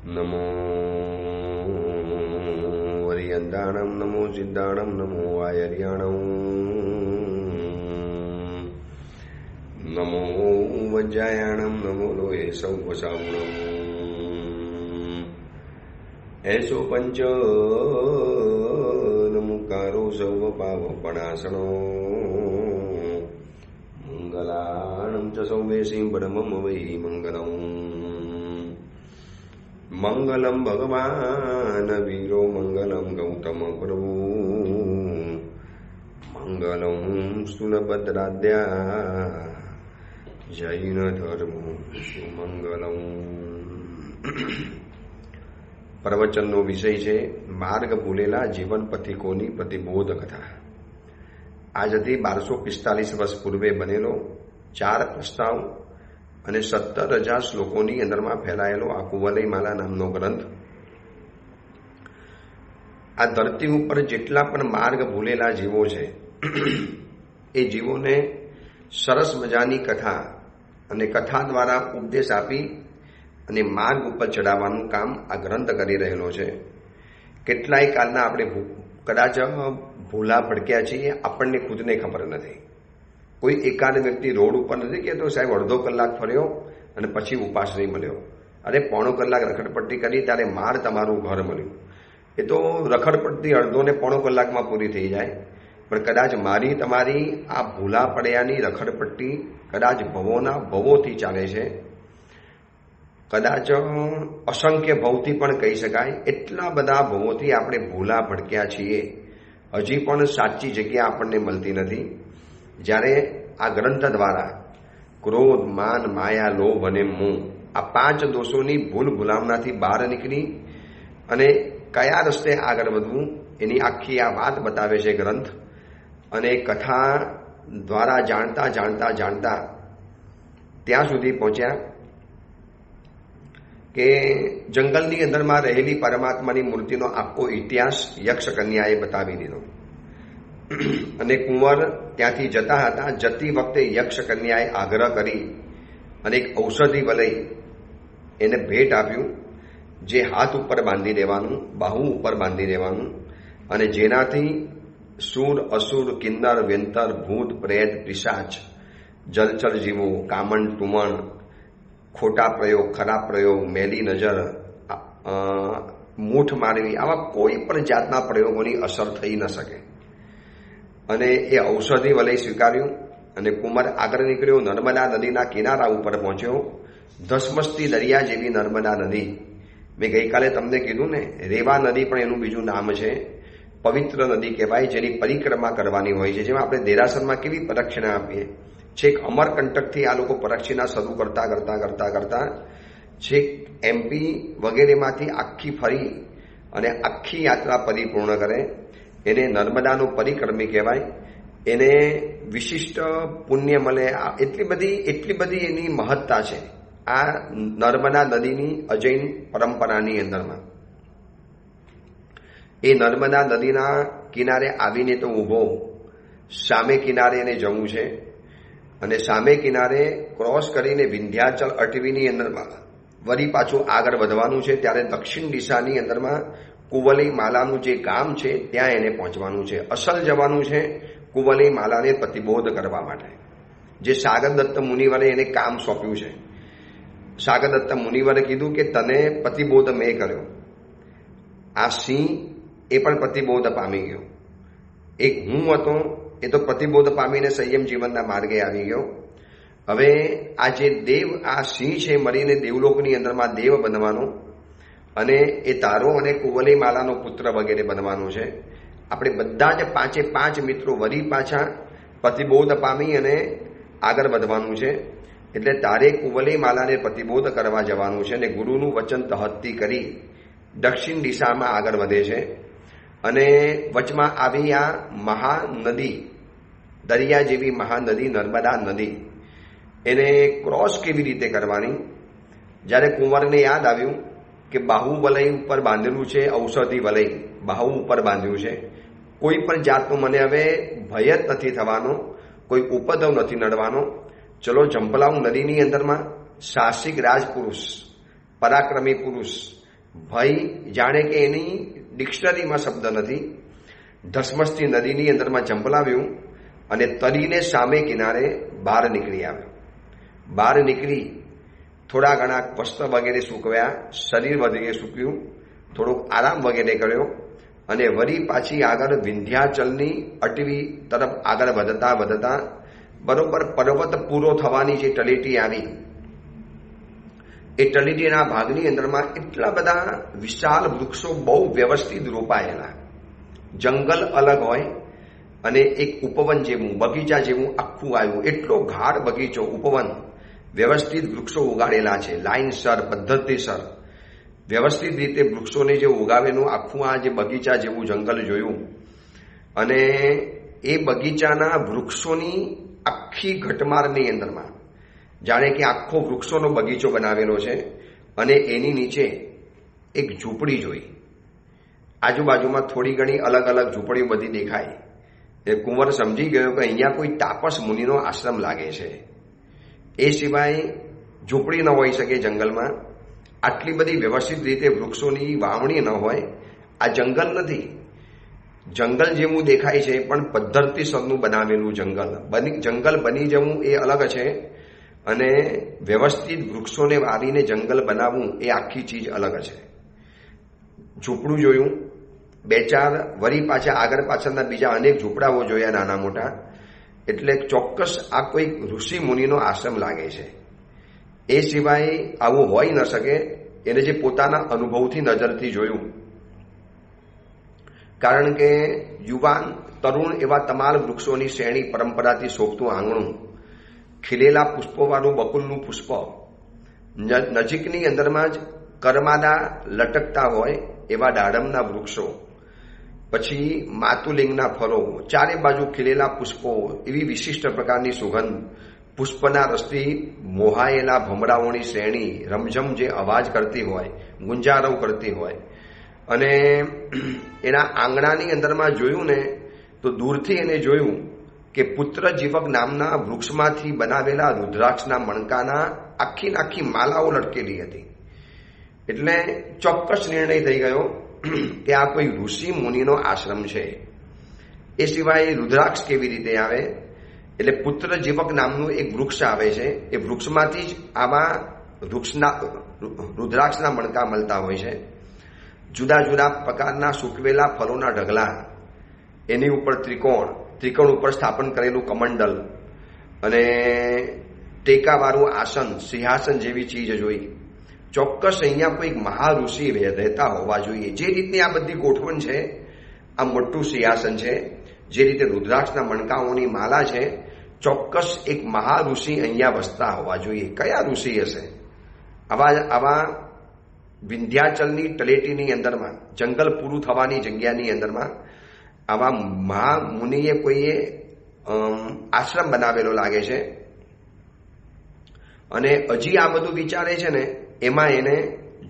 નમો વરિયંદાણમ, નમો સિદ્ધાણમ, નમો આયર્યાણમ, નમો વજ્જાયાણમ, નમો લોહે સૌવસાવણમ, એસો પંચ નમુકારો સૌવ પાવપણાસણો, મંગલાણમ ચ સૌવેશી બ્રહ્મમ વૈ મંગલમ, મંગલમ ભગવાન વીરો, મંગલમ ગૌતમ પ્રભુ, મંગલમ સ્થૂલભદ્રાદ્યા જૈન ધર્મ સુમંગલમ. પ્રવચનનો વિષય છે માર્ગ ભૂલેલા જીવન પથિકોની પ્રતિબોધ કથા. આજથી 1245 વર્ષ પૂર્વે બનેલો 4 પ્રસ્તાવ અને 17,000 શ્લોકોની અંદરમાં ફેલાયેલો આ કુવલયમાલા નામનો ગ્રંથ. આ ધરતી ઉપર જેટલા પણ માર્ગ ભૂલેલા જીવો છે એ જીવોને સરસ મજાની કથા અને કથા દ્વારા ઉપદેશ આપી અને માર્ગ ઉપર ચડાવવાનું કામ આ ગ્રંથ કરી રહેલો છે. કેટલાય કાલના આપણે કદાચ ભૂલા ભડક્યા છીએ, આપણને ખુદને ખબર નથી. કોઈ એકાદ વ્યક્તિ રોડ ઉપર નથી કહેતો સાહેબ અડધો કલાક ફર્યો અને પછી ઉપાસ નહીં મળ્યો, અરે પોણો કલાક રખડપટ્ટી કરી ત્યારે માર તમારું ઘર મળ્યું. એ તો રખડપટ્ટી અડધો ને પોણો કલાકમાં પૂરી થઈ જાય, પણ કદાચ મારી તમારી આ ભૂલા પડ્યાની રખડપટ્ટી કદાચ ભવોના ભવોથી ચાલે છે, કદાચ અસંખ્ય ભવથી પણ કહી શકાય. એટલા બધા ભવોથી આપણે ભૂલા ભડક્યા છીએ, હજી પણ સાચી જગ્યા આપણને મળતી નથી. જ્યારે આ ગ્રંથ દ્વારા ક્રોધ, માન, માયા, લોભ અને મોહ આ 5 દોષોની ભૂલ ભૂલામણાથી બહાર નીકળી અને કયા રસ્તે આગળ વધવું એની આખી આ વાત બતાવે છે ગ્રંથ. અને કથા દ્વારા જાણતા જાણતા જાણતા ત્યાં સુધી પહોંચ્યા કે જંગલની અંદરમાં રહેલી પરમાત્માની મૂર્તિનો આખો ઇતિહાસ યક્ષ કન્યાએ બતાવી દીધો. અને કુંવર ત્યાંથી જતા હતા. જતી વખતે યક્ષ કન્યાએ આગ્રહ કરી અને એક ઔષધિ વલય એને ભેટ આપ્યું, જે હાથ ઉપર બાંધી દેવાનું, બાહુ ઉપર બાંધી દેવાનું, અને જેનાથી સુર, અસુર, કિન્નર, વ્યંતર, ભૂત, પ્રેત, પિશાચ, જલચર જીવો, કામણ, ટુમણ, ખોટા પ્રયોગ, ખરાબ પ્રયોગ, મેલી નજર, મૂઠ મારવી, આવા કોઈ પણ જાતના પ્રયોગોની અસર થઈ ન શકે. અને એ ઔષધિ વલય સ્વીકાર્યું અને કુંવર આગળ નીકળ્યો. નર્મદા નદીના કિનારા ઉપર પહોંચ્યો. ધસમસતી દરિયા જેવી નર્મદા નદી. મેં ગઈકાલે તમને કીધું ને, રેવા નદી પણ એનું બીજું નામ છે. પવિત્ર નદી કહેવાય, જેની પરિક્રમા કરવાની હોય છે. જેમાં આપણે દેરાસરમાં કેવી પ્રદક્ષિણા આપીએ, છેક અમરકંટકથી આ લોકો પ્રદક્ષિણા શરૂ કરતા કરતા કરતા કરતા છેક MP વગેરેમાંથી આખી ફરી અને આખી યાત્રા પરિપૂર્ણ કરે. એને નર્મદાનો પરિક્રમી કહેવાય. એને વિશિષ્ટ પુણ્ય મળે. એટલી બધી એની મહત્તા છે આ નર્મદા નદીની અજૈન પરંપરાની અંદરમાં. એ નર્મદા નદીના કિનારે આવીને તો ઊભો, સામે કિનારે એને જવું છે અને સામે કિનારે ક્રોસ કરીને વિંધ્યાચલ અટવીની અંદરમાં વળી પાછું આગળ વધવાનું છે. ત્યારે દક્ષિણ દિશાની અંદરમાં કુવલય માલાનું જે ગામ છે ત્યાં એને પહોંચવાનું છે. અસલ જવાનું છે કુવલય માલાને પ્રતિબોધ કરવા માટે, જે સાગરદત્ત મુનિવરે એને કામ સોંપ્યું છે. સાગરદત્ત મુનિવરે કીધું કે તને પ્રતિબોધ મેં કર્યો. આ સિંહ એ પણ પ્રતિબોધ પામી ગયો. એક હું હતો એ તો પ્રતિબોધ પામીને સંયમ જીવનના માર્ગે આવી ગયો. હવે આ જે દેવ, આ સિંહ છે મળીને દેવલોકની અંદરમાં દેવ બનવાનો અને એ તારો અને કુવલય માલાનો પુત્ર વગેરે બનવાનું છે. આપણે બધા જ 5 મિત્રો વળી પાછા પ્રતિબોધ પામી અને આગળ વધવાનું છે. એટલે તારે કુવલય માલાને પ્રતિબોધ કરવા જવાનું છે. અને ગુરુનું વચન તહત્તી કરી દક્ષિણ દિશામાં આગળ વધે છે. અને વચમાં આવી આ મહાનદી, દરિયા જેવી મહાનદી નર્મદા નદી, એને ક્રોસ કેવી રીતે કરવાની? જ્યારે કુંવરને યાદ આવ્યું કે બાહુ વલય ઉપર બાંધેલું છે, ઔષધિ વલય બાહુ ઉપર બાંધ્યું છે, કોઈ પણ જાતનો મને હવે ભય જ નથી થવાનો, કોઈ ઉપદ્રવ નથી નડવાનો. ચલો જંપલાઉ નદીની અંદરમાં સાહસિક રાજપુરુષ, પરાક્રમી પુરુષ ભય જાણે કે એની ડિક્શનરીમાં શબ્દ નથી. ધસમસથી નદીની અંદરમાં ઝંપલાવ્યું અને તરીને સામે કિનારે બહાર નીકળી આવ્યો. બહાર નીકળી થોડા ઘણા વસ્ત્ર વગેરે સૂકવ્યા, શરીર વગેરે સૂક્યું, થોડોક આરામ વગેરે કર્યો અને વળી પાછી આગળ વિંધ્યાચલની અટવી તરફ આગળ વધતા વધતા બરોબર પર્વત પૂરો થવાની જે તળેટી આવી, એ તળેટીના ભાગની અંદરમાં એટલા બધા વિશાળ વૃક્ષો બહુ વ્યવસ્થિત રોપાયેલા, જંગલ અલગ હોય અને એક ઉપવન જેવું બગીચા જેવું આખું આવ્યું. એટલો ગાઢ બગીચો, ઉપવન, વ્યવસ્થિત વૃક્ષો ઉગાડેલા છે, લાઇનસર, પદ્ધતિસર વ્યવસ્થિત રીતે વૃક્ષોને જે ઉગાવેલું આખું આ જે બગીચા જેવું જંગલ જોયું. અને એ બગીચાના વૃક્ષોની આખી ઘટમારની અંદરમાં જાણે કે આખો વૃક્ષોનો બગીચો બનાવેલો છે અને એની નીચે એક ઝૂંપડી જોઈ. આજુબાજુમાં થોડી ઘણી અલગ અલગ ઝૂંપડીઓ બધી દેખાય. એ કુંવર સમજી ગયો કે અહીંયા કોઈ તાપસ મુનિનો આશ્રમ લાગે છે. એ સિવાય ઝૂંપડી ન હોઈ શકે જંગલમાં, આટલી બધી વ્યવસ્થિત રીતે વૃક્ષોની વાવણી ન હોય. આ જંગલ નથી, જંગલ જેવું દેખાય છે પણ પદ્ધતિસરનું બનાવેલું જંગલ બની જવું એ અલગ છે અને વ્યવસ્થિત વૃક્ષોને વાવીને જંગલ બનાવવું એ આખી ચીજ અલગ છે. ઝૂંપડું જોયું, બે ચાર વરી પાછા આગળ પાછળના બીજા અનેક ઝૂંપડાઓ જોયા નાના મોટા. એટલે ચોક્કસ આ કોઈ ઋષિ મુનિનો આશ્રમ લાગે છે. એ સિવાય આવું હોઈ ન શકે. એને જે પોતાના અનુભવથી નજરથી જોયું, કારણ કે યુવાન તરુણ એવા તમામ વૃક્ષોની શ્રેણી, પરંપરાથી શોભતું આંગણું, ખીલેલા પુષ્પોવાળું બકુલનું પુષ્પ, નજીકની અંદરમાં જ કરમાદા લટકતા હોય એવા દાડમના વૃક્ષો, પછી માતુલિંગના ફળો, ચારે બાજુ ખીલેલા પુષ્પો, એવી વિશિષ્ટ પ્રકારની સુગંધ, પુષ્પના રસથી મોહાયેલા ભમરાઓની શ્રેણી, રમઝમ જે અવાજ કરતી હોય, ગુંજારવ કરતી હોય. અને એના આંગણાની અંદરમાં જોયું ને તો દૂરથી એને જોયું કે પુત્ર જીવક નામના વૃક્ષમાંથી બનાવેલા રુદ્રાક્ષના મણકાના આખી માલાઓ લટકેલી હતી. એટલે ચોક્કસ નિર્ણય થઈ ગયો કે આ કોઈ ઋષિ મુનિનો આશ્રમ છે. એ સિવાય રુદ્રાક્ષ કેવી રીતે આવે? એટલે પુત્ર જીવક નામનું એક વૃક્ષ આવે છે. એ વૃક્ષમાંથી જ આવા રુદ્રાક્ષના મણકા મળતા હોય છે. જુદા જુદા પ્રકારના સૂકવેલા ફળોના ઢગલા, એની ઉપર ત્રિકોણ ઉપર સ્થાપન કરેલું કમંડલ અને ટેકાવાળું આસન, સિંહાસન જેવી ચીજ જોઈ. ચોક્કસ અહીંયા કોઈ મહાઋષિ રહેતા હોવા જોઈએ. જે રીતની આ બધી ગોઠવણ છે, આ મોટું સિંહાસન છે, જે રીતે રુદ્રાક્ષના મણકાઓની માલા છે, ચોક્કસ એક મહાઋષિ અહીંયા વસતા હોવા જોઈએ. કયા ઋષિ હશે? આવા વિંધ્યાચલની તળેટીની અંદરમાં, જંગલ પૂરું થવાની જગ્યાની અંદરમાં આવા મહામુનિએ કોઈએ આશ્રમ બનાવેલો લાગે છે. અને હજી આ બધું વિચારે છે ને, એમાં એને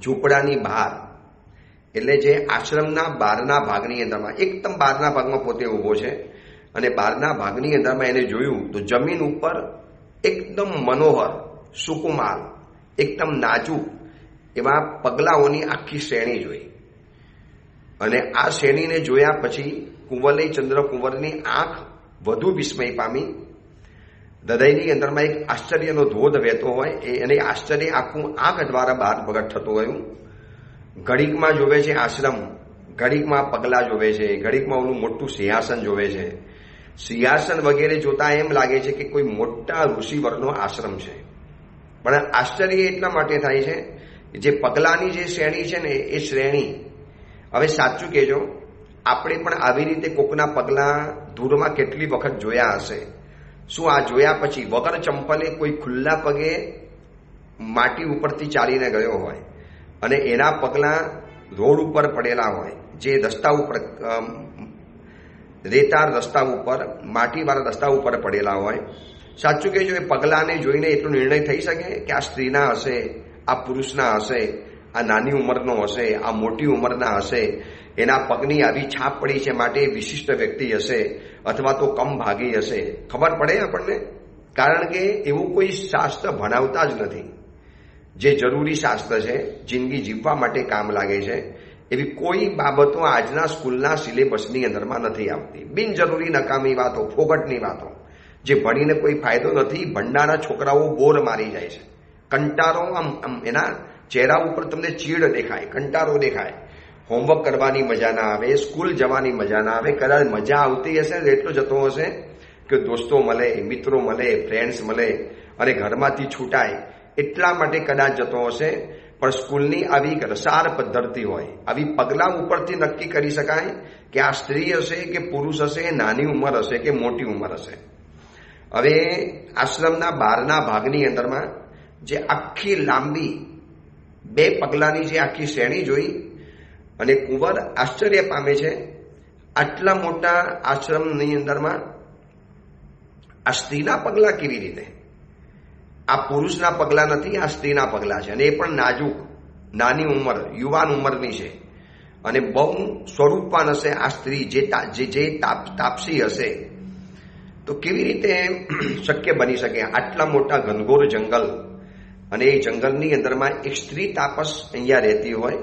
ઝૂંપડાની બહાર, એટલે જે આશ્રમના બહારના ભાગની અંદરમાં, એકદમ બહારના ભાગમાં પોતે ઊભો છે અને બહારના ભાગની અંદરમાં એને જોયું તો જમીન ઉપર એકદમ મનોહર, સુકુમાર, એકદમ નાજુક એવા પગલાઓની આખી શ્રેણી જોઈ. અને આ શ્રેણીને જોયા પછી કુંવરલી ચંદ્રકુંવરની આંખ વધુ વિસ્મય પામી. હૃદયની અંદરમાં એક આશ્ચર્યનો ધોધ વહેતો હોય, એને આશ્ચર્ય આખું આંખ દ્વારા બહાર પ્રગટ થતું ગયું. ઘડીકમાં જોવે છે આશ્રમ, ઘડીકમાં પગલા જોવે છે, ઘડીકમાં ઓલું મોટું સિંહાસન જોવે છે. સિંહાસન વગેરે જોતા એમ લાગે છે કે કોઈ મોટા ઋષિવરનો આશ્રમ છે. પણ આશ્ચર્ય એટલા માટે થાય છે, જે પગલાની જે શ્રેણી છે ને, એ શ્રેણી, હવે સાચું કહેજો, આપણે પણ આવી રીતે કોકના પગલા દૂરમાં કેટલી વખત જોયા હશે. શું આ જોયા પછી વગર ચંપલે કોઈ ખુલ્લા પગે માટી ઉપરથી ચાલીને ગયો હોય અને એના પગલા રોડ ઉપર પડેલા હોય, જે રસ્તા ઉપર, રેતાળ રસ્તા ઉપર, માટીવાળા રસ્તા ઉપર પડેલા હોય, સાચું કહેજો, એ પગલાને જોઈને એટલો નિર્ણય થઈ શકે કે આ સ્ત્રીના હશે, આ પુરુષના હશે, આ નાની ઉંમરનો હશે, આ મોટી ઉંમરના હશે, એના પગની આવી છાપ પડી છે માટે વિશિષ્ટ વ્યક્તિ હશે અથવા તો કમ ભાગી હશે? ખબર પડે આપણને, કારણ કે એવું કોઈ શાસ્ત્ર ભણાવતા જ નથી. જે જરૂરી શાસ્ત્ર છે, જિંદગી જીવવા માટે કામ લાગે છે, એવી કોઈ બાબતો આજના સ્કૂલના સિલેબસની અંદરમાં નથી આવતી. બિનજરૂરી નકામી વાતો, ફોગટની વાતો, જે ભણીને કોઈ ફાયદો નથી. ભણનારા છોકરાઓ બોર મારી જાય છે. કંટાળો, આમ એના ચહેરા ઉપર તમને ચીડ દેખાય, કંટાળો દેખાય. હોમવર્ક કરવાની મજા ના આવે, સ્કૂલ જવાની મજા ના આવે. કદાચ મજા આવતી હશે એટલો જતો હશે કે દોસ્તો મળે, મિત્રો મળે, ફ્રેન્ડ્સ મળે અને ઘરમાંથી છૂટાય એટલા માટે કદાચ જતો હશે. પણ સ્કૂલની આવી રસાળ પદ્ધતિ હોય, આવી પગલા ઉપરથી નક્કી કરી શકાય કે આ સ્ત્રી હશે કે પુરુષ હશે, નાની ઉંમર હશે કે મોટી ઉંમર હશે. હવે આશ્રમના બહારના ભાગની અંદરમાં જે આખી લાંબી 2 પગલાની જે આખી શ્રેણી જોઈ અને કુંવર આશ્ચર્ય પામે છે. આટલા મોટા આશ્રમની અંદરમાં આ સ્ત્રીના પગલા કેવી રીતે? આ પુરુષના પગલા નથી, આ સ્ત્રીના પગલા છે. અને એ પણ નાજુક, નાની ઉંમર, યુવાન ઉંમરની છે અને બહુ સ્વરૂપવાન હશે આ સ્ત્રી, જે તાપસી હશે. તો કેવી રીતે શક્ય બની શકે? આટલા મોટા ઘનઘોર જંગલ અને એ જંગલની અંદરમાં એક સ્ત્રી તાપસ અહીંયા રહેતી હોય.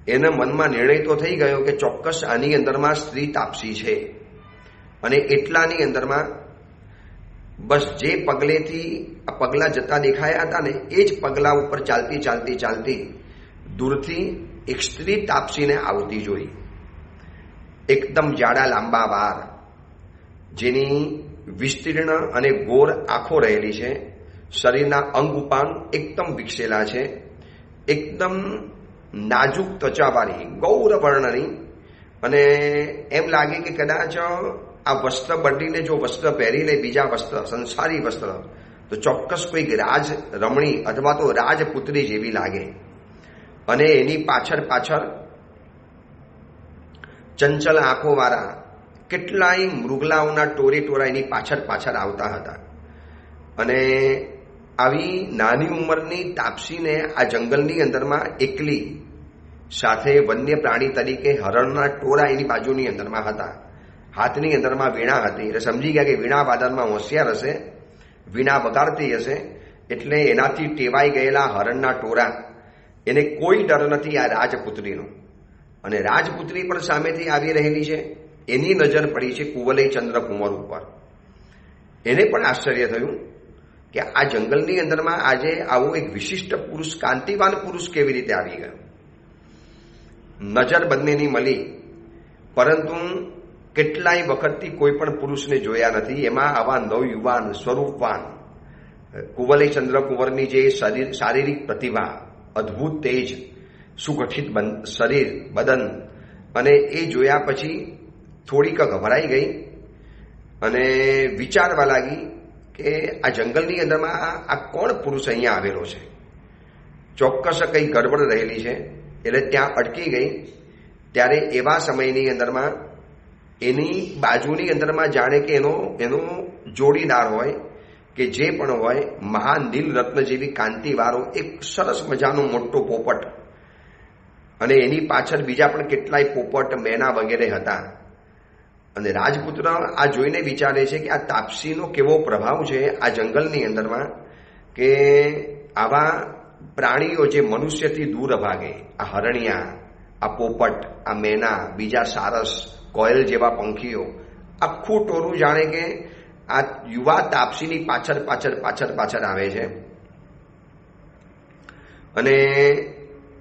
એના મનમાં નિર્ણય તો થઈ ગયો કે ચોક્કસ આની અંદરમાં સ્ત્રી તાપસી છે. અને એટલાની અંદરમાં બસ જે પગલેથી આ પગલા જતા દેખાયા હતા ને, એ જ પગલા ઉપર ચાલતી ચાલતી ચાલતી દૂરથી એક સ્ત્રી તાપસીને આવતી જોઈ. એકદમ જાડા લાંબા વાળ, જેની વિસ્તીર્ણ અને ગોર આંખો રહેલી છે. શરીરના અંગ ઉપાંગ એકદમ વિકસેલા છે. એકદમ નાજુક ત્વચાવાળી, ગૌરવર્ણની. અને એમ લાગે કે કદાચ આ વસ્ત્ર બદલીને જો વસ્ત્ર પહેરી લે, બીજા વસ્ત્ર, સંસારી વસ્ત્ર, તો ચોક્કસ કોઈક રાજ રમણી અથવા તો રાજપુત્રી જેવી લાગે. અને એની પાછળ ચંચલ આંખોવાળા કેટલાય મૃગલાઓના ટોરા એની પાછળ આવતા હતા. અને આવી નાની ઉંમરની તાપસીને આ જંગલની અંદરમાં એકલી, સાથે વન્ય પ્રાણી તરીકે હરણના ટોળા એની બાજુની અંદરમાં હતા. હાથની અંદરમાં વીણા હતી. એટલે સમજી ગયા કે વીણા વાદનમાં હોશિયાર હશે, વીણા વગાડતી હશે. એટલે એનાથી ટેવાઈ ગયેલા હરણના ટોળા, એને કોઈ ડર નથી આ રાજપુત્રીનો. અને રાજપુત્રી પણ સામેથી આવી રહેલી છે. એની નજર પડી છે કુવલય ચંદ્ર કુંવર ઉપર. એને પણ આશ્ચર્ય થયું કે આ જંગલની અંદરમાં આજે આવો એક વિશિષ્ટ પુરુષ, કાંતિવાન પુરુષ કેવી રીતે આવી ગયો. નજર બંનેની મળી, પરંતુ કેટલાય વખતથી કોઈ પણ પુરુષને જોયા નથી. એમાં આવા નવયુવાન, સ્વરૂપવાન કુવલય ચંદ્ર કુંવરની જે શારીરિક પ્રતિભા, અદ્ભુત તેજ, સુગઠિત શરીર, બદન, અને એ જોયા પછી થોડીક ગભરાઈ ગઈ અને વિચારવા લાગી કે આ જંગલની અંદરમાં આ કોણ પુરુષ અહીંયા આવેલો છે? ચોક્કસ કંઈ ગડબડ રહેલી છે. એટલે ત્યાં અટકી ગઈ. ત્યારે એવા સમયની અંદરમાં એની બાજુની અંદરમાં જાણે કે એનો જોડીદાર હોય કે જે પણ હોય, મહાન નીલ રત્ન જેવી કાંતિવાળો એક સરસ મજાનો મોટો પોપટ, અને એની પાછળ બીજા પણ કેટલાય પોપટ, મેના વગેરે હતા. અને રાજપુત્ર આ જોઈને વિચારે છે કે આ તાપસીનો કેવો પ્રભાવ છે આ જંગલની અંદરમાં, કે આવા પ્રાણીઓ જે મનુષ્યથી દૂર ભાગે, આ હરણિયા, આ પોપટ, આ મેના, બીજા સારસ, કોયલ જેવા પંખીઓ, આખું ટોળું જાણે કે આ યુવા તાપસીની પાછળ આવે છે. અને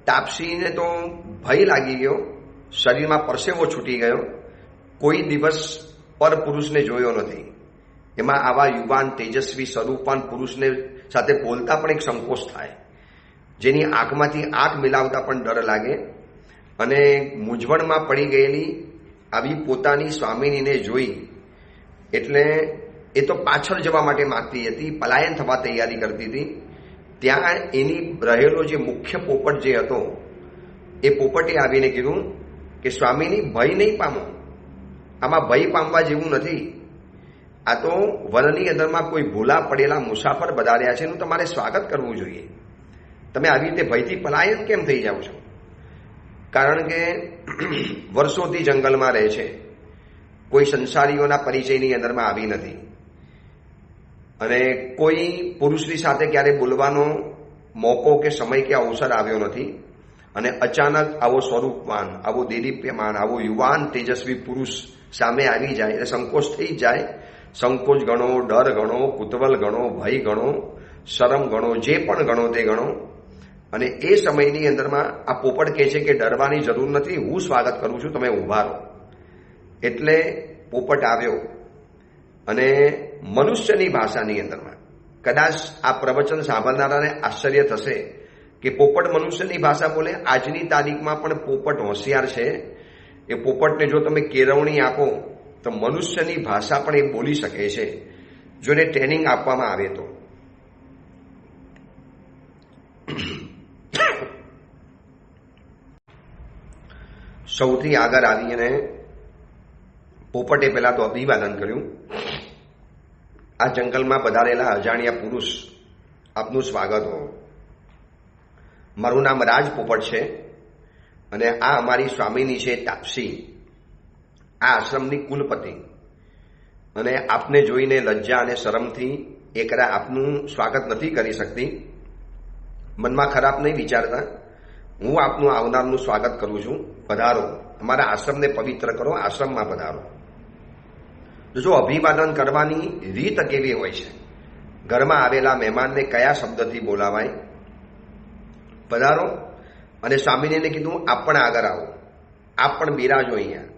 તાપસીને તો ભય લાગી ગયો, શરીરમાં પરસેવો છૂટી ગયો. કોઈ દિવસ પર પુરુષને જોયો નથી. એમાં આવા યુવાન, તેજસ્વી, સ્વરૂપવાન પુરુષને સાથે બોલતા પણ એક સંકોચ થાય, જેની આંખમાંથી આંખ મિલાવતા પણ ડર લાગે. અને મૂંઝવણમાં પડી ગયેલી આવી પોતાની સ્વામિનીને જોઈ એટલે એ તો પાછળ જવા માટે માંગતી હતી, પલાયન થવા તૈયારી કરતી હતી. ત્યાં એની રહેલો જે મુખ્ય પોપટ જે હતો, એ પોપટે આવીને કીધું કે સ્વામીની, ભય નહીં પામો. આમાં ભય પામવા જેવું નથી. આ તો વનની અંદરમાં કોઈ ભૂલા પડેલા મુસાફર બધાર્યા છે, એનું તમારે સ્વાગત કરવું જોઈએ. તમે આવી રીતે ભયથી પલાયન કેમ થઈ જાઓ છો? કારણ કે વર્ષોથી જંગલમાં રહે છે, કોઈ સંસારીઓના પરિચયની અંદરમાં આવી નથી, અને કોઈ પુરુષની સાથે ક્યારે બોલવાનો મોકો કે સમય કે અવસર આવ્યો નથી અને અચાનક આવો સ્વરૂપવાન, આવો દેદીપ્યમાન, આવો યુવાન તેજસ્વી પુરુષ સામે આવી જાય એટલે સંકોચ થઈ જ જાય. સંકોચ ગણો, ડર ગણો, કુતૂહલ ગણો, ભય ગણો, શરમ ગણો, જે પણ ગણો તે ગણો. અને એ સમયની અંદરમાં આ પોપટ કહે છે કે ડરવાની જરૂર નથી, હું સ્વાગત કરું છું, તમે ઊભા રહો. એટલે પોપટ આવ્યો અને મનુષ્યની ભાષાની અંદરમાં કદાચ આ પ્રવચન સાંભળનારાને આશ્ચર્ય થશે કે પોપટ મનુષ્યની ભાષા બોલે. આજની તારીખમાં પણ પોપટ હોશિયાર છે. એ પોપટને જો તમે કેળવણી આપો તો મનુષ્યની ભાષા પણ એ બોલી શકે છે, જો એને ટ્રેનિંગ આપવામાં આવે તો. સૌથી આગળ આવીને પોપટે પહેલા તો અભિવાદન કર્યું. આ જંગલમાં પધારેલા અજાણ્યા પુરુષ, આપનું સ્વાગત હો. મારું નામ રાજ પોપટ છે અને આ અમારી સ્વામીની છે તાપસી, આ આશ્રમની કુલપતિ. અને આપને જોઈને લજ્જા અને શરમથી એકરા આપનું સ્વાગત નથી કરી શકતી. મનમાં ખરાબ નહીં વિચારતા, હું આપનું આવનારનું સ્વાગત કરું છું. પધારો, અમારા આશ્રમને પવિત્ર કરો, આશ્રમમાં પધારો. જો અભિવાદન કરવાની રીત કેવી હોય છે, ઘરમાં આવેલા મહેમાનને કયા શબ્દથી બોલાવાય. પધારો. અને સ્વામીને કીધું આપ પણ આગળ આવો, આપ પણ બિરાજો અહીંયા.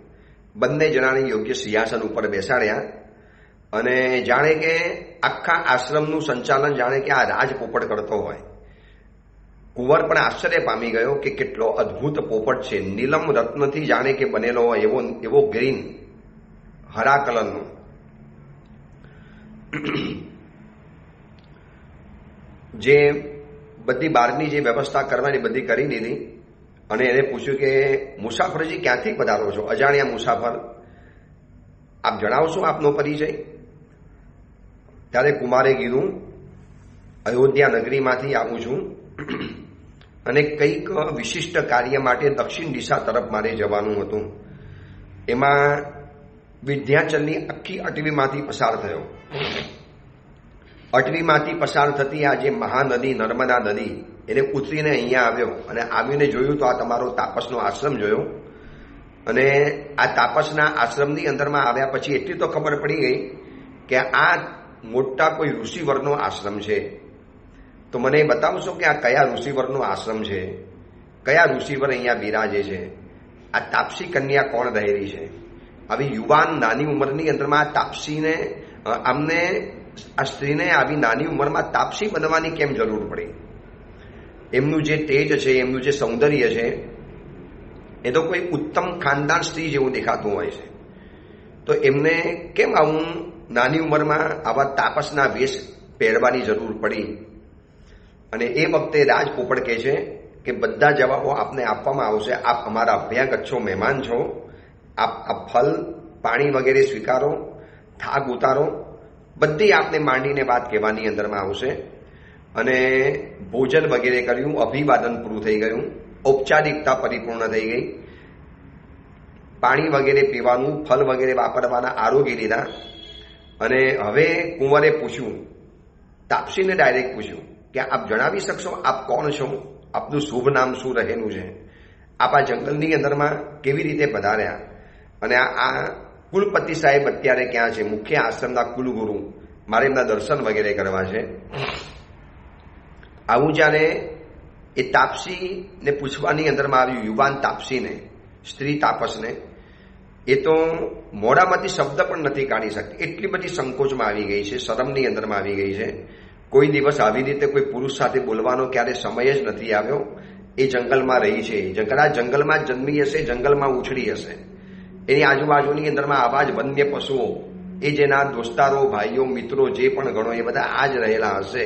બંને જણાને યોગ્ય સિંહાસન ઉપર બેસાડ્યા અને જાણે કે આખા આશ્રમનું સંચાલન જાણે કે આ રાજપોપટ કરતો હોય. કુંવર પણ આશ્ચર્ય પામી ગયો કે કેટલો અદ્ભુત પોપટ છે. નીલમ રત્નથી જાણે કે બનેલો હોય એવો ગ્રીન, હરા કલરનો. જે બધી બહારની જે વ્યવસ્થા કરવાની બધી કરી દીધી અને એને પૂછ્યું કે મુસાફરજી ક્યાંથી પધારો છો? અજાણ્યા મુસાફર, આપ જણાવશો આપનો પરિચય? ત્યારે કુમારે કીધું અયોધ્યા નગરીમાંથી આવું છું અને કંઈક વિશિષ્ટ કાર્ય માટે દક્ષિણ દિશા તરફ મારે જવાનું હતું. એમાં વિંધ્યાચલની આખી અટવીમાંથી પસાર થયો. અટવીમાંથી પસાર થતી આ જે મહાનદી નર્મદા નદી એને ઉતરીને અહીંયા આવ્યો અને આવીને જોયું તો આ તમારો તાપસનો આશ્રમ જોયો. અને આ તાપસના આશ્રમની અંદરમાં આવ્યા પછી એટલી તો ખબર પડી ગઈ કે આ મોટા કોઈ ઋષિવરનો આશ્રમ છે. તો મને બતાવશો કે આ કયા ઋષિવરનો આશ્રમ છે, કયા ઋષિવર અહીંયા બિરાજે છે, આ તાપસી કન્યા કોણ રહેલી છે? આવી યુવાન નાની ઉંમરની અંદરમાં આ તાપસીને, આમને આ સ્ત્રીને આવી નાની ઉંમરમાં તાપસી બનવાની કેમ જરૂર પડી? એમનું જે તેજ છે, એમનું જે સૌંદર્ય છે, એ તો કોઈ ઉત્તમ ખાનદાન સ્ત્રી જેવું દેખાતું હોય છે. તો એમને કેમ આવું નાની ઉંમરમાં આવા તાપસના વેશ પહેરવાની જરૂર પડી? અને એ વખતે રાજ પોપટ કહે છે કે બધા જવાબો આપને આપવામાં આવશે. આપ અમારા અભ્યાગત છો, મહેમાન છો. આપ ફલ પાણી વગેરે સ્વીકારો, થાક ઉતારો, બધી આપને માંડીને વાત કહેવાની અંદરમાં આવશે. અને ભોજન વગેરે કર્યું, અભિવાદન પૂરું થઈ ગયું, ઔપચારિકતા પરિપૂર્ણ થઈ ગઈ. પાણી વગેરે પીવાનું, ફલ વગેરે વાપરવાના આરોગી લીધા. અને હવે કુંવરે પૂછ્યું, તાપસીને ડાયરેક્ટ પૂછ્યું કે આપ જણાવી શકશો આપ કોણ છો, આપનું શુભ નામ શું રહેલું છે, આપ આ જંગલની અંદરમાં કેવી રીતે પધાર્યા, અને આ કુલપતિ સાહેબ અત્યારે ક્યાં છે, મુખ્ય આશ્રમના કુલગુરુ, મારે એમના દર્શન વગેરે કરવા છે. આવું જ્યારે એ તાપસીને પૂછવાની અંદરમાં આવ્યું, યુવાન તાપસીને, સ્ત્રી તાપસને, એ તો મોઢામાંથી શબ્દ પણ નથી કાઢી શકતી, એટલી બધી સંકોચમાં આવી ગઈ છે, શરમની અંદરમાં આવી ગઈ છે. કોઈ દિવસ આવી રીતે કોઈ પુરુષ સાથે બોલવાનો ક્યારે સમય જ નથી આવ્યો. એ જંગલમાં રહી છે, આ જંગલમાં જન્મી હશે, જંગલમાં ઉછળી હશે. એની આજુબાજુની અંદરમાં આવા જ વન્ય પશુઓ, એ જેના દોસ્તારો, ભાઈઓ, મિત્રો જે પણ ગણો, એ બધા આ જ રહેલા હશે.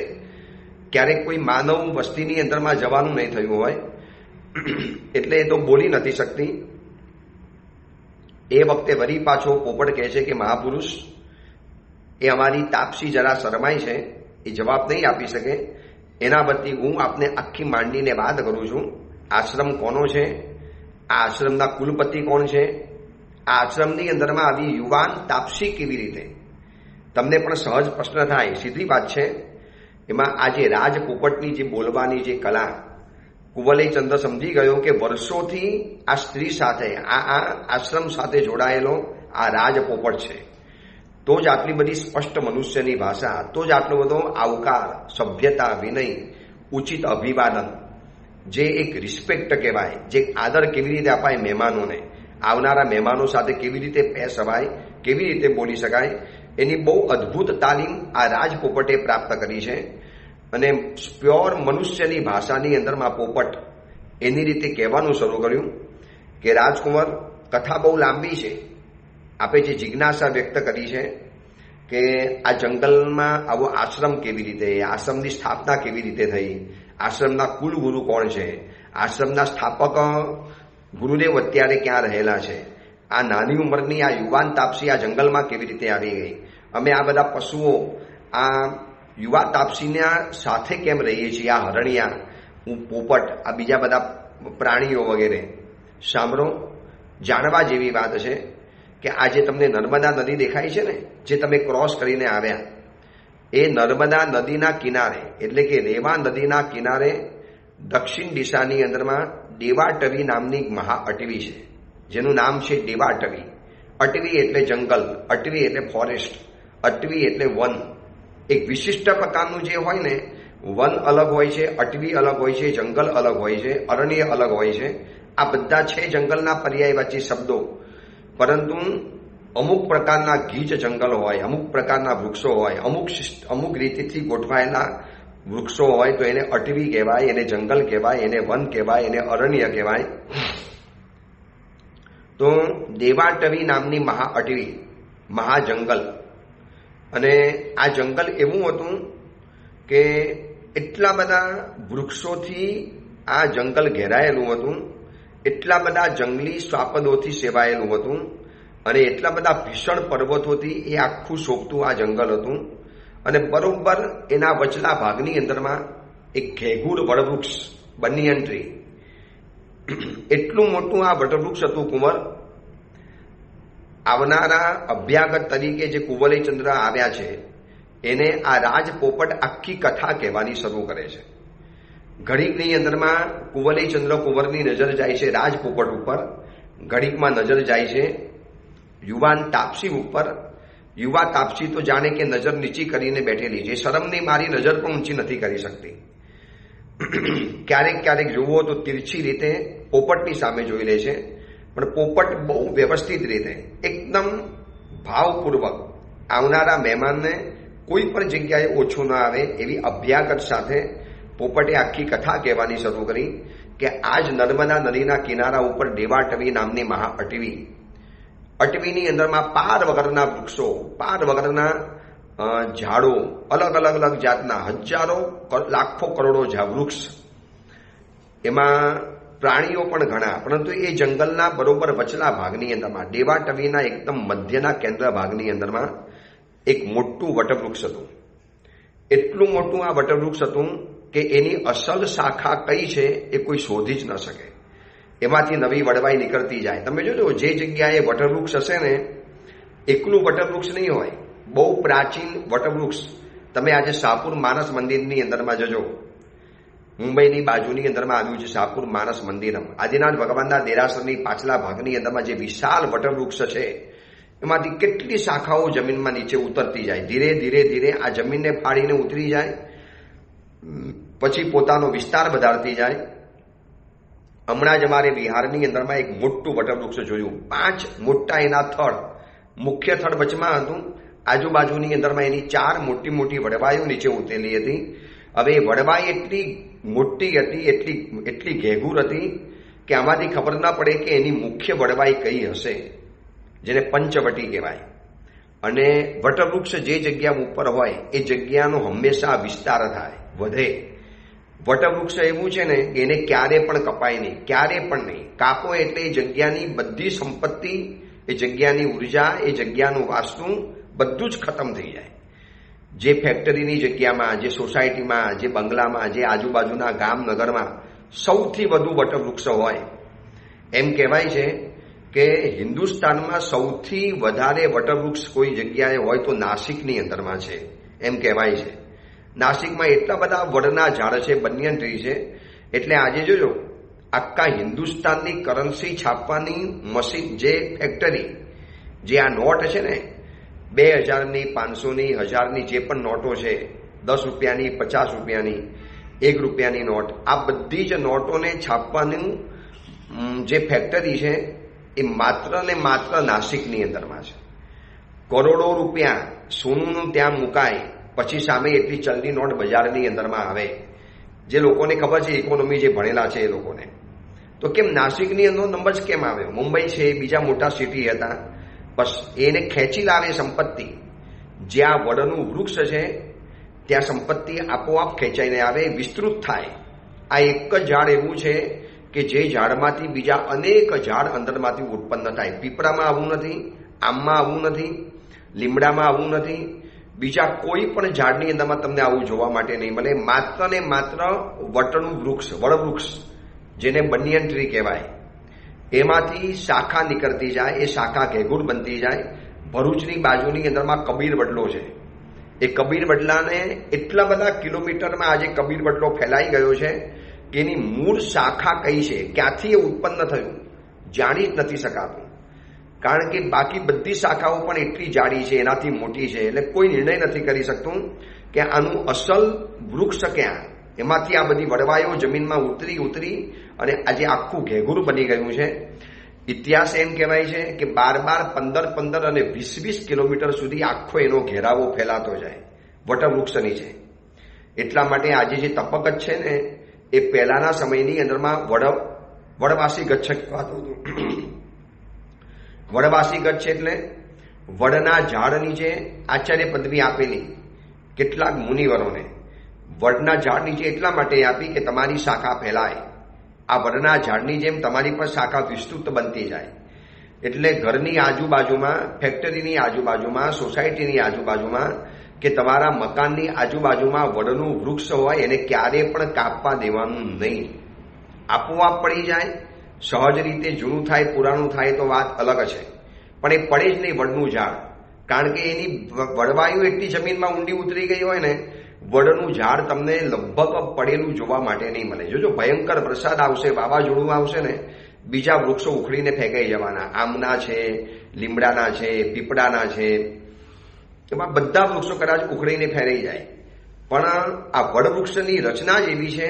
ક્યારેક કોઈ માનવ વસ્તીની અંદરમાં જવાનું નહીં થયું હોય, એટલે એ તો બોલી નથી શકતી. એ વખતે વળી પાછો પોપટ કહે છે કે મહાપુરુષ, એ અમારી તાપસી જરા શરમાય છે, એ જવાબ નહીં આપી શકે. એના બદલી હું આપને આખી માંડીને વાત કરું છું. આશ્રમ કોનો છે, આ આશ્રમના કુલપતિ કોણ છે, આ આશ્રમની અંદરમાં આવી યુવાન તાપસી કેવી રીતે? તમને પણ સહજ પ્રશ્ન થાય. સીધી વાત છે એમાં આ જે રાજ પોપટની જે બોલવાની જે કલા, કુવલયચંદ્ર સમજી ગયો કે વર્ષોથી આ સ્ત્રી સાથે, આ આશ્રમ સાથે જોડાયેલો આ રાજ પોપટ છે, તો જ આટલી બધી સ્પષ્ટ મનુષ્યની ભાષા, તો જ આટલો બધો આવકાર, સભ્યતા, વિનય, ઉચિત અભિવાદન, જે એક રિસ્પેક્ટ કહેવાય, જે આદર કેવી રીતે અપાય મહેમાનોને, આવનારા મહેમાનો સાથે કેવી રીતે પેશ અવાય, કેવી રીતે બોલી શકાય, એની બહુ અદ્ભુત તાલીમ આ રાજ પોપટે પ્રાપ્ત કરી છે. અને પ્યોર મનુષ્યની ભાષાની અંદરમાં પોપટ એની રીતે કહેવાનું શરૂ કર્યું કે રાજકુંવર, કથા બહુ લાંબી છે, આપણે જે જિજ્ઞાસા વ્યક્ત કરી છે કે આ જંગલમાં આવો આશ્રમ કેવી રીતે, આશ્રમની સ્થાપના કેવી રીતે થઈ, આશ્રમના કુલ ગુરુ કોણ છે, આશ્રમના સ્થાપક ગુરુદેવ અત્યારે ક્યાં રહેલા છે, આ નાની ઉંમરની આ યુવાન તાપસી આ જંગલમાં કેવી રીતે આવી ગઈ, અમે આ બધા પશુઓ, આ યુવા તાપસીના સાથે કેમ રહીએ છીએ, આ હરણિયા, પોપટ, આ બીજા બધા પ્રાણીઓ વગેરે. સાંભળો, જાણવા જેવી વાત છે કે આ જે તમને નર્મદા નદી દેખાય છે ને, જે તમે ક્રોસ કરીને આવ્યા, એ નર્મદા નદીના કિનારે, એટલે કે રેવા નદીના કિનારે દક્ષિણ દિશાની અંદરમાં દેવાટવી નામની મહાઅટવી છે, જેનું નામ છે દેવાટવી. અટવી એટલે જંગલ, અટવી એટલે ફોરેસ્ટ, અટવી એટલે વન. એક વિશિષ્ટ પ્રકારનું જે હોય ને, વન અલગ હોય છે, અટવી અલગ હોય છે, જંગલ અલગ હોય છે, અરણ્ય અલગ હોય છે. આ બધા છે જંગલના પર્યાયવાચી શબ્દો, પરંતુ અમુક પ્રકારના ગીચ જંગલ હોય, અમુક પ્રકારના વૃક્ષો હોય, અમુક રીતથી ગોઠવાયેલા વૃક્ષો હોય તો એને અટવી કહેવાય, એને જંગલ કહેવાય, એને વન કહેવાય, એને અરણ્ય કહેવાય. તો દેવાટવી નામની મહાઅટવી, મહાજંગલ. અને આ જંગલ એવું હતું કે એટલા બધા વૃક્ષોથી આ જંગલ ઘેરાયેલું હતું, એટલા બધા જંગલી શ્વાપદોથી સેવાયેલું હતું, અને એટલા બધા ભીષણ પર્વતોથી એ આખું શોભતું આ જંગલ હતું. અને બરોબર એના વચલા ભાગની અંદરમાં એક ઘેઘૂર વડવૃક્ષ, બનિયન ટ્રી, એટલું મોટું આ વટવૃક્ષ હતું. કુંવર, આવનારા અભ્યાગત તરીકે જે કુવલયચંદ્ર આવ્યા છે એને આ રાજ પોપટ આખી કથા કહેવાની શરૂ કરે છે. ઘડીકની અંદરમાં કુવલયચંદ્ર કુંવરની નજર જાય છે રાજ પોપટ ઉપર, ઘડીકમાં નજર જાય છે યુવાન તાપસી ઉપર. યુવા તાપસી તો જાણે કે નજર નીચી કરીને બેઠેલી છે, શરમની મારી નજર પણ ઊંચી નથી કરી શકતી. ક્યારેક ક્યારેક જોવો તો તિરછી રીતે પોપટની સામે જોઈ લે છે, પણ પોપટ બહુ વ્યવસ્થિત રીતે, એકદમ ભાવપૂર્વક આવનારા મહેમાનને કોઈ પણ જગ્યાએ ઓછું ન આવે એવી અભ્યાગત સાથે પોપટે આખી કથા કહેવાની શરૂ કરી કે આજ નર્મદા નદીના કિનારા ઉપર દેવાટવી નામની મહાઅટવી, અટવીની અંદરમાં પાર વગરના વૃક્ષો, પાર વગરના ઝાડો, અલગ અલગ અલગ જાતના હજારો લાખો કરોડો વૃક્ષ, એમાં પ્રાણીઓ પણ ઘણા, પરંતુ એ જંગલના બરોબર વચલા ભાગની અંદરમાં દેવાટવીના એકદમ મધ્યના કેન્દ્ર ભાગની અંદરમાં એક મોટું વટવૃક્ષ હતું. એટલું મોટું આ વટવૃક્ષ હતું કે એની અસલ શાખા કઈ છે એ કોઈ શોધી જ ન શકે, એમાંથી નવી વડવાઈ નીકળતી જાય. તમે જોજો, જે જગ્યાએ વટવૃક્ષ હશે ને, એકલું વટવૃક્ષ નહીં હોય, બહુ પ્રાચીન વટવૃક્ષ. તમે આજે શાહપુર માનસ મંદિરની અંદરમાં જજો, મુંબઈની બાજુની અંદરમાં આવ્યું છે શાહપુર માનસ મંદિરમ. આદિનાથ ભગવાનના દેરાસરની પાછલા ભાગની અંદરમાં જે વિશાળ વટવૃક્ષ છે, એમાંથી કેટલી શાખાઓ જમીનમાં નીચે ઉતરતી જાય, ધીરે ધીરે ધીરે આ જમીનને ફાડીને ઉતરી જાય, પછી પોતાનો વિસ્તાર વધારતી જાય. હમણાં જ અમારે બિહારની અંદરમાં એક મોટું વટવૃક્ષ જોયું, 5 મોટા એના થડ, મુખ્ય થડ વચમાં હતું, આજુબાજુની અંદરમાં એની 4 મોટી મોટી વડવાઈઓ નીચે ઉતરેલી હતી. હવે વડવાઈ એટલી મોટી હતી, એટલી ઘેઘૂર હતી કે આમાંથી ખબર ના પડે કે એની મુખ્ય વડવાઈ કઈ હશે, જેને પંચવટી કહેવાય. અને વટવૃક્ષ જે જગ્યા ઉપર હોય એ જગ્યાનો હંમેશા વિસ્તાર થાય, વધે. વટવૃક્ષ એવું છે ને, એને ક્યારે પણ કપાય નહીં, ક્યારે પણ નહીં. કાપો એટલે એ જગ્યાની બધી સંપત્તિ, એ જગ્યાની ઉર્જા, એ જગ્યાનું વાસ્તુ બધું જ ખતમ થઈ જાય. જે ફેક્ટરીની જગ્યામાં, જે સોસાયટીમાં, જે બંગલામાં, જે આજુબાજુના ગામ નગરમાં સૌથી વધુ વટવૃક્ષ હોય, એમ કહેવાય છે કે હિન્દુસ્તાનમાં સૌથી વધારે વટવૃક્ષ કોઈ જગ્યાએ હોય તો નાસિકની અંદરમાં છે, એમ કહેવાય છે. નાસિકમાં એટલા બધા વડના ઝાડ છે, બનિયન ટ્રી છે. એટલે આજે જોજો આખા હિન્દુસ્તાનની કરન્સી છાપવાની મશીન, જે ફેક્ટરી, જે આ નોટ છે ને 2000ની, 500ની, 1000ની જે પણ નોટો છે, 10 રૂપિયાની, 50 રૂપિયાની, 1 રૂપિયાની નોટ, આ બધી જ નોટોને છાપવાનું જે ફેક્ટરી છે એ માત્ર ને માત્ર નાસિકની અંદરમાં છે. કરોડો રૂપિયા સોનુનું ત્યાં મુકાય, પછી સામે એટલી ચલની નોટ બજારની અંદરમાં આવે. જે લોકોને ખબર છે, ઇકોનોમી જે ભણેલા છે એ લોકોને, તો કેમ નાસિકની અંદર નંબર કેમ આવ્યો? મુંબઈ છે, બીજા મોટા સિટી હતા, બસ એને ખેંચી લાવે સંપત્તિ. જ્યાં વડનું વૃક્ષ છે ત્યાં સંપત્તિ આપોઆપ ખેંચાઈને આવે, વિસ્તૃત થાય. આ એક જ ઝાડ એવું છે કે જે ઝાડમાંથી બીજા અનેક ઝાડ અંદરમાંથી ઉત્પન્ન થાય. પીપળામાં આવું નથી, આમમાં આવું નથી, લીમડામાં આવું નથી, બીજા કોઈ પણ ઝાડની અંદરમાં તમને આવું જોવા માટે નહીં મળે. માત્ર ને માત્ર વટનું વૃક્ષ, વડવૃક્ષ, જેને બનિયન ટ્રી કહેવાય, એમાંથી શાખા નીકળતી જાય, એ શાખા ઘેગુર બનતી જાય. ભરૂચની બાજુની અંદરમાં કબીર વડલો છે. એ કબીર વડલાને એટલા બધા કિલોમીટરમાં આજે કબીર વડલો ફેલાઈ ગયો છે કે એની મૂળ શાખા કઈ છે, ક્યાંથી એ ઉત્પન્ન થયું, જાણી જ નથી શકાતું. કારણ કે બાકી બધી શાખાઓ પણ એટલી જાડી છે, એનાથી મોટી છે, એટલે કોઈ નિર્ણય નથી કરી શકતું કે આનું અસલ વૃક્ષ ક્યાં. એમાંથી આ બધી વડવાઈઓ જમીનમાં ઉતરી અને આજે આખું ઘેઘુર બની ગયું છે. ઇતિહાસ એમ કહેવાય છે કે 12, 15 અને 20 કિલોમીટર સુધી આખો એનો ઘેરાવો ફેલાતો જાય વટવૃક્ષની છે. એટલા માટે આજે જે તપક છે ને, એ પહેલાના સમયની અંદરમાં વડવાસી ગચ્છ કહેવાતું હતું. વડવાસી ગચ્છ એટલે વડના ઝાડ નીચે આચાર્ય પદવી આપેલી કેટલાક મુનિવરોને. વડના ઝાડ નીચે એટલા માટે આપી કે તમારી શાખા ફેલાય. આ વડના ઝાડની જેમ તમારી પર શાખા વિસ્તૃત બનતી જાય. એટલે ઘરની આજુબાજુમાં, ફેક્ટરીની આજુબાજુમાં, સોસાયટીની આજુબાજુમાં કે તમારા મકાનની આજુબાજુમાં વડનું વૃક્ષ હોય એને ક્યારેય પણ કાપવા દેવાનું નહીં. આપોઆપ પડી જાય, સહજ રીતે જૂનું થાય, પુરાણું થાય તો વાત અલગ છે, પણ એ પડે જ નહીં વડનું ઝાડ. કારણ કે એની વડવાયુ એટલી જમીનમાં ઊંડી ઉતરી ગઈ હોય ને, વડનું ઝાડ તમને લગભગ પડેલું જોવા માટે નહીં મળે. જોજો ભયંકર વરસાદ આવશે, વાવાઝોડું આવશે ને, બીજા વૃક્ષો ઉખડીને ફેંકાઈ જવાના. આમના છે, લીમડાના છે, પીપળાના છે, એમાં બધા વૃક્ષો કદાચ ઉખડીને ફેરાઈ જાય. પણ આ વડવૃક્ષની રચના જ એવી છે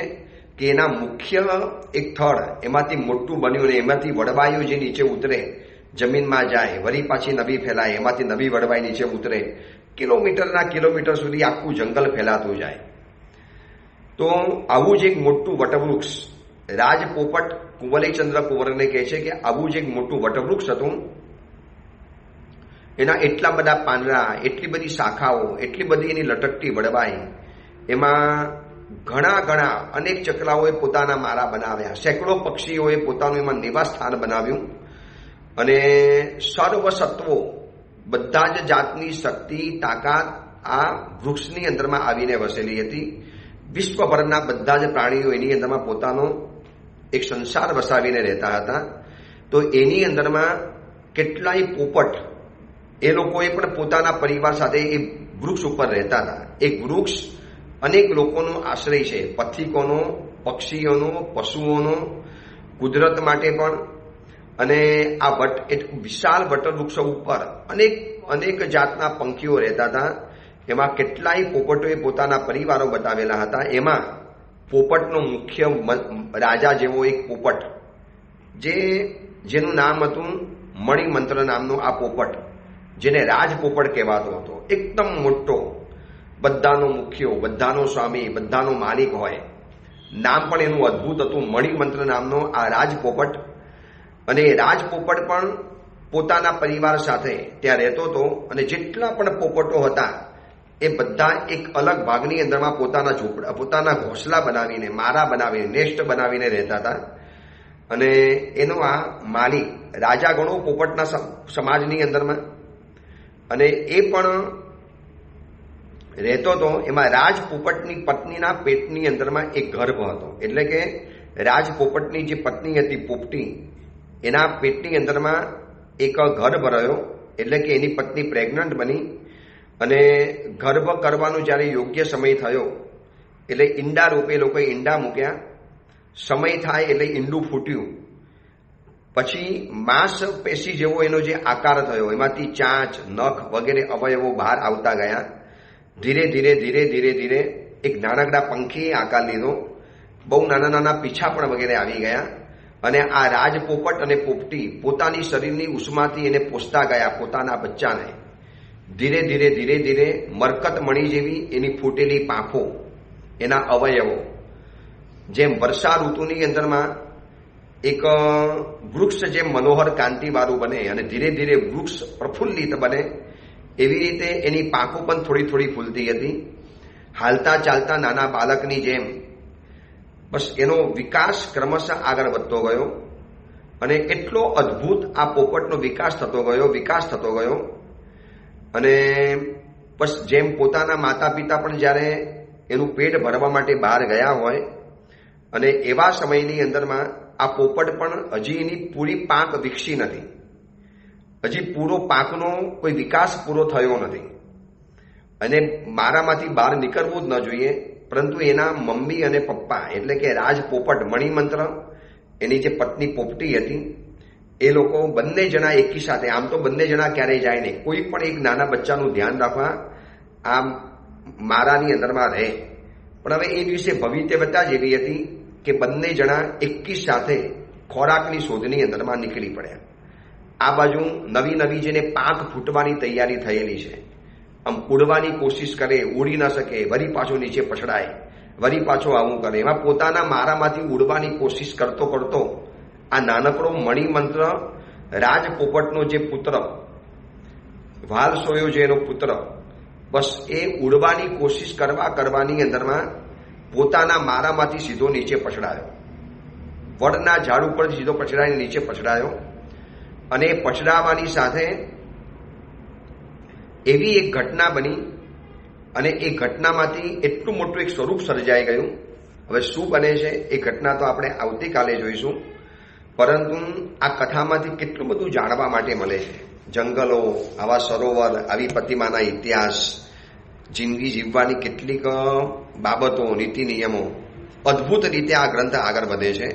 કે એના મુખ્ય એક થડ એમાંથી મોટું બન્યું ને એમાંથી વડવાઈઓ જે નીચે ઉતરે, જમીનમાં જાય, વળી પાછી નવી ફેલાય, એમાંથી નવી વડવાઈ નીચે ઉતરે, કિલોમીટરના કિલોમીટર સુધી આખું જંગલ ફેલાતું જાય. તો આવું જ એક મોટું વટવૃક્ષ રાજપોપટ કુંવલીચંદ્ર કુંવરને કહે છે કે આવું જ એક મોટું વટવૃક્ષ હતું. એના એટલા બધા પાંદડા, એટલી બધી શાખાઓ, એટલી બધી એની લટકતી વડવાઈ, એમાં ઘણા અનેક ચકલાઓએ પોતાના મારા બનાવ્યા, સેંકડો પક્ષીઓએ પોતાનું એમાં નિવાસ સ્થાન બનાવ્યું. અને સર્વ સત્વો, બધા જ જાતની શક્તિ, તાકાત આ વૃક્ષની અંદરમાં આવીને વસેલી હતી. વિશ્વભરના બધા જ પ્રાણીઓ એની અંદરમાં પોતાનો એક સંસાર વસાવીને રહેતા હતા. તો એની અંદરમાં કેટલાય પોપટ, એ લોકોએ પણ પોતાના પરિવાર સાથે એ વૃક્ષ ઉપર રહેતા હતા. એક વૃક્ષ અનેક લોકોનો આશ્રય છે, પથિકોનો, પક્ષીઓનો, પશુઓનો, કુદરત માટે પણ. અને આ વિશાળ વટવૃક્ષો ઉપર અનેક જાતના પંખીઓ રહેતા હતા. એમાં કેટલાય પોપટોએ પોતાના પરિવારો બતાવેલા હતા. એમાં પોપટનો મુખ્ય રાજા જેવો એક પોપટ, જેનું નામ હતું મણિમંત્ર નામનો આ પોપટ, જેને રાજપોપટ કહેવાતો હતો. એકદમ મોટો, બધાનો મુખ્યો, બધાનો સ્વામી, બધાનો માલિક હોય. નામ પણ એનું અદ્ભુત હતું, મણિમંત્ર નામનો આ રાજપોપટ. અને રાજપોપટ પણ પોતાના પરિવાર સાથે ત્યાં રહેતો હતો. અને જેટલા પણ પોપટો હતા એ બધા એક અલગ ભાગની અંદરમાં પોતાના ઘોંસલા બનાવીને, મારા બનાવીને, નેસ્ટ બનાવીને રહેતા હતા. અને એનો આ માલિક રાજા ગણો પોપટના સમાજની અંદરમાં, અને એ પણ રહેતો હતો. એમાં રાજપોપટની પત્નીના પેટની અંદરમાં એક ગર્ભ હતો. એટલે કે રાજપોપટની જે પત્ની હતી પોપટી, એના પેટની અંદરમાં એક ગર્ભ રહ્યો. એટલે કે એની પત્ની પ્રેગ્નન્ટ બની અને ગર્ભ કરવાનો જ્યારે યોગ્ય સમય થયો એટલે ઈંડા રૂપે લોકોએ ઈંડા મૂક્યા. સમય થાય એટલે ઈંડું ફૂટ્યું. પછી માંસપેશી જેવો એનો જે આકાર થયો, એમાંથી ચાંચ, નખ વગેરે અવયવો બહાર આવતા ગયા. ધીરે ધીરે ધીરે ધીરે ધીરે એક નાનકડા પંખીએ આકાર લીધો. બહુ નાના નાના પીછા પણ વગેરે આવી ગયા. અને આ રાજપોપટ અને પોપટી પોતાની શરીરની ઉષ્માથી એને પોષતા ગયા પોતાના બચ્ચાને. ધીરે ધીરે ધીરે ધીરે મરકત મણી જેવી એની ફૂટેલી પાંખો, એના અવયવો, જેમ વર્ષા ઋતુની અંદરમાં એક વૃક્ષ જેમ મનોહર કાંતિવાળું બને અને ધીરે ધીરે વૃક્ષ પ્રફુલ્લિત બને, એવી રીતે એની પાંખો પણ થોડી થોડી ફૂલતી હતી. હાલતા ચાલતા નાના બાળકની જેમ બસ એનો વિકાસ ક્રમશઃ આગળ વધતો ગયો. અને એટલો અદ્ભુત આ પોપટનો વિકાસ થતો ગયો. અને બસ જેમ પોતાના માતા પિતા પણ જ્યારે એનું પેટ ભરવા માટે બહાર ગયા હોય, અને એવા સમયની અંદરમાં આ પોપટ પણ હજી એની પૂરી પાંખ વિકસી નથી. હજી પૂરો પાંખનો કોઈ વિકાસ પૂરો થયો નથી. અને મારામાંથી બહાર નીકળવું જ ન જોઈએ, પરંતુ એના મમ્મી અને પપ્પા એટલે કે રાજપોપટ મણિમંત્ર, એની જે પત્ની પોપટી હતી, એ લોકો બંને જણા એકી સાથે, આમ તો બંને જણા ક્યારેય જાય નહીં, કોઈ પણ એક નાના બચ્ચાનું ધ્યાન રાખવા આ મારાની અંદરમાં રહે. પણ હવે એ દિવસે ભવિતવ્યતા જ એવી હતી કે બંને જણા એકી સાથે ખોરાકની શોધની અંદરમાં નીકળી પડ્યા. આ બાજુ નવી નવી જેને પાંખ ફૂટવાની તૈયારી થયેલી છે, આમ ઉડવાની કોશિશ કરે, ઉડી ન શકે, વળી પાછો નીચે પછડાય, વળી પાછો આવું કરે. એમાં પોતાના મારામાંથી ઉડવાની કોશિશ કરતો કરતો આ નાનકડો મણિમંત્ર રાજપોપટનો જે પુત્ર, વાલ સોયો જે એનો પુત્ર, બસ એ ઉડવાની કોશિશ કરવાની અંદરમાં પોતાના મારામાંથી સીધો નીચે પછડાયો. વડના ઝાડ ઉપર સીધો પછડાઈને નીચે પછડાયો. અને પછડાવાની સાથે એવી એક ઘટના બની, અને એ ઘટનામાંથી એટલું મોટું એક સ્વરૂપ સર્જાઈ ગયું. હવે શું બને છે એ ઘટના તો આપણે આવતીકાલે જોઈશું, પરંતુ આ કથામાંથી કેટલું બધું જાણવા માટે મળે છે. જંગલો, આવા સરોવર, આવી પ્રતિમાના ઇતિહાસ, જિંદગી જીવવાની કેટલીક બાબતો, નીતિ નિયમો, અદ્ભુત રીતે આ ગ્રંથ આગળ વધે છે.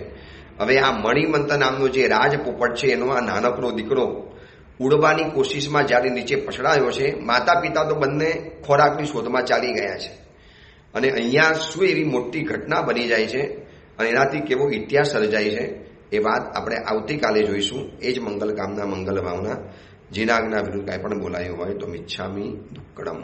હવે આ મણિમંત્ર નામનો જે રાજપોપટ છે, એનો આ નાનકડો દીકરો ઉડવાની કોશિશમાં જ્યારે નીચે પછડાયો છે, માતા પિતા તો બંને ખોરાકની શોધમાં ચાલી ગયા છે. અને અહીંયા શું એવી મોટી ઘટના બની જાય છે અને એનાથી કેવો ઇતિહાસ સર્જાય છે, એ વાત આપણે આવતીકાલે જોઈશું. એ જ મંગલ કામના, મંગલ ભાવના. જીનાજ્ઞા વિરુદ્ધ કાંઈ પણ બોલાયું હોય તો મિચ્છામિ દુક્કડમ.